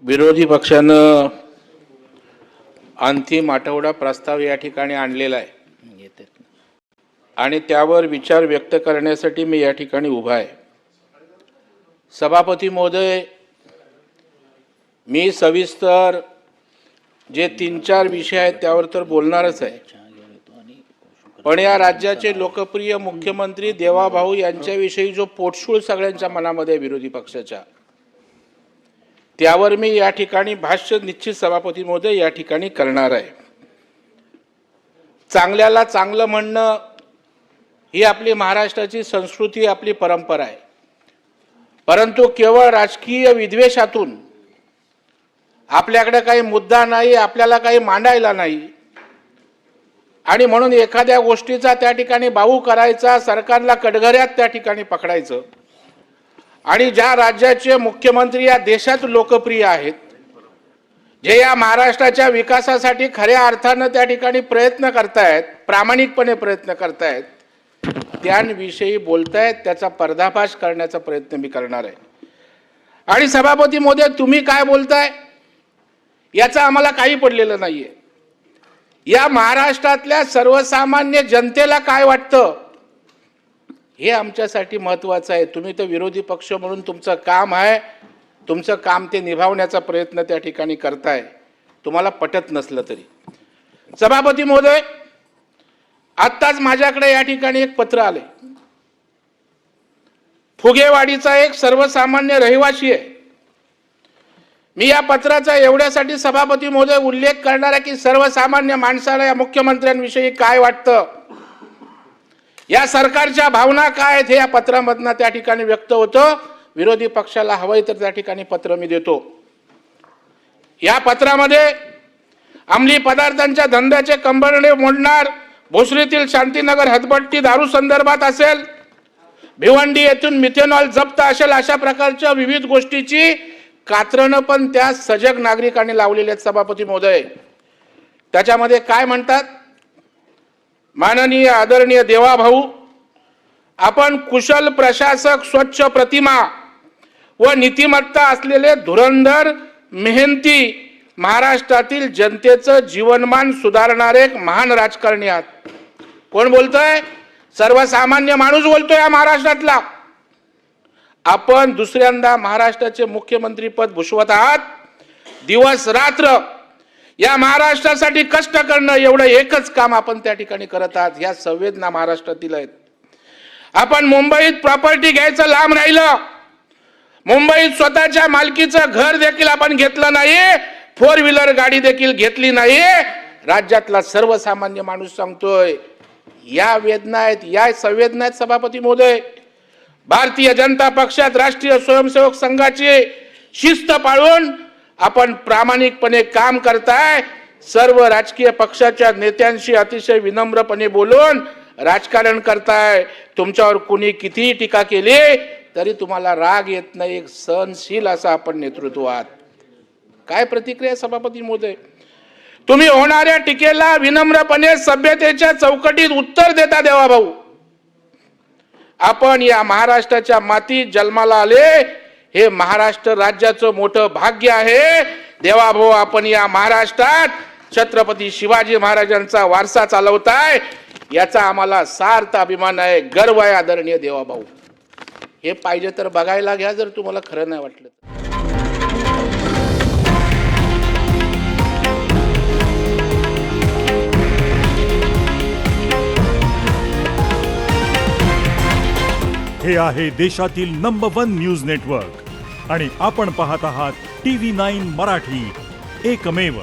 विरोधी पक्षानं अंतिम आठवडा प्रस्ताव या ठिकाणी आणलेला आहे आणि त्यावर विचार व्यक्त करण्यासाठी मी या ठिकाणी उभा आहे। सभापती महोदय, मी सविस्तर जे 3-4 विषय आहेत त्यावर तर बोलणारच आहे, पण या राज्याचे लोकप्रिय मुख्यमंत्री देवाभाऊ यांच्याविषयी जो पोटशूळ सगळ्यांच्या मनामध्ये विरोधी पक्षाच्या, त्यावर मी या ठिकाणी भाष्य निश्चित सभापती महोदय या ठिकाणी करणार आहे। चांगल्याला चांगलं म्हणणं ही आपली महाराष्ट्राची संस्कृती, आपली परंपरा आहे, परंतु केवळ राजकीय विद्वेषातून आपल्याकडे काही मुद्दा नाही, आपल्याला काही मांडायला नाही आणि म्हणून एखाद्या गोष्टीचा त्या ठिकाणी बाऊ करायचा, सरकारला कटघऱ्यात त्या ठिकाणी पकडायचं आणि ज्या राज्याचे मुख्यमंत्री या देशात लोकप्रिय आहेत, जे या महाराष्ट्राच्या विकासासाठी खऱ्या अर्थानं त्या ठिकाणी प्रयत्न करतायत, प्रामाणिकपणे प्रयत्न करतायत, त्यांविषयी बोलतायत, त्याचा पर्दाफाश करण्याचा प्रयत्न मी करणार आहे। आणि सभापती महोदय, तुम्ही काय बोलताय याचा आम्हाला काही पडलेलं नाहीये। या महाराष्ट्रातल्या सर्वसामान्य जनतेला काय वाटतं हे आमच्यासाठी महत्त्वाचं आहे। तुम्ही तर विरोधी पक्ष म्हणून तुमचं काम आहे, तुमचं काम ते निभावण्याचा प्रयत्न त्या ठिकाणी करताय, तुम्हाला पटत नसलं तरी। सभापती महोदय, आत्ताच माझ्याकडे या ठिकाणी एक पत्र आले। फुगेवाडीचा एक सर्वसामान्य रहिवासी आहे। मी या पत्राचा एवढ्यासाठी सभापती महोदय उल्लेख करणार आहे की सर्वसामान्य माणसाला या मुख्यमंत्र्यांविषयी काय वाटतं, या सरकारच्या भावना काय आहेत हे या पत्रामधनं त्या ठिकाणी व्यक्त होतं। विरोधी पक्षाला हवंय तर त्या ठिकाणी पत्र मी देतो। या पत्रामध्ये अंमली पदार्थांच्या धंद्याचे कंबरडे मोडणार, भोसरीतील शांतीनगर हदपट्टी दारू संदर्भात असेल, भिवंडी येथून मिथेनॉल जप्त असेल, अशा प्रकारच्या विविध गोष्टीची कात्रणं पण त्या सजग नागरिकांनी लावलेली आहेत। सभापती महोदय, त्याच्यामध्ये काय म्हणतात? माननीय आदरणीय देवाभाऊ, आपण कुशल प्रशासक, स्वच्छ प्रतिमा व नीतिमत्ता असलेले धुरंधर, मेहनती, महाराष्ट्रातील जनतेचं जीवनमान सुधारणारे एक महान राजकारणी आहात। कोण बोलतोय? सर्वसामान्य माणूस बोलतोय या महाराष्ट्रातला। आपण दुसऱ्यांदा महाराष्ट्राचे मुख्यमंत्री पद भूषवत आहात। दिवस रात्र या महाराष्ट्रासाठी कष्ट करणं एवढं एकच काम आपण त्या ठिकाणी करत आहात। ह्या संवेदना महाराष्ट्रातील आहेत। आपण मुंबईत प्रॉपर्टी घ्यायचं लांब राहिलं, मुंबईत स्वतःच्या मालकीचं घर देखील आपण घेतलं नाही, 4 व्हीलर गाडी देखील घेतली नाही। राज्यातला सर्वसामान्य माणूस सांगतोय, या वेदना आहेत, या संवेदना आहेत। सभापती महोदय, भारतीय जनता पक्षात राष्ट्रीय स्वयंसेवक संघाची शिस्त पाळून आपण प्रामाणिकपणे काम करताय। सर्व राजकीय पक्षाच्या नेत्यांशी अतिशय विनम्रपणे बोलून राजकारण करताय। तुमच्यावर कुणी कितीही टीका केली तरी तुम्हाला राग येत नाही, एक सहनशील असं आपण नेतृत्व आहात। काय प्रतिक्रिया सभापती महोदय? तुम्ही होणाऱ्या टीकेला विनम्रपणे सभ्यतेच्या चौकटीत उत्तर देता देवाभाऊ। आपण या महाराष्ट्राच्या मातीत जन्माला आले, हे महाराष्ट्र राज्याचं मोठं भाग्य आहे। देवाभाऊ, आपण या महाराष्ट्रात छत्रपती शिवाजी महाराजांचा वारसा चालवताय, याचा आम्हाला सार्थ अभिमान आहे, गर्व आहे। आदरणीय देवाभाऊ, हे पाहिजे तर बघायला घ्या, जर तुम्हाला खरं नाही वाटलं। हे आहे देशातील नंबर 1 न्यूज नेटवर्क आणि आपण पाहत आहात TV9 मराठी, एकमेव।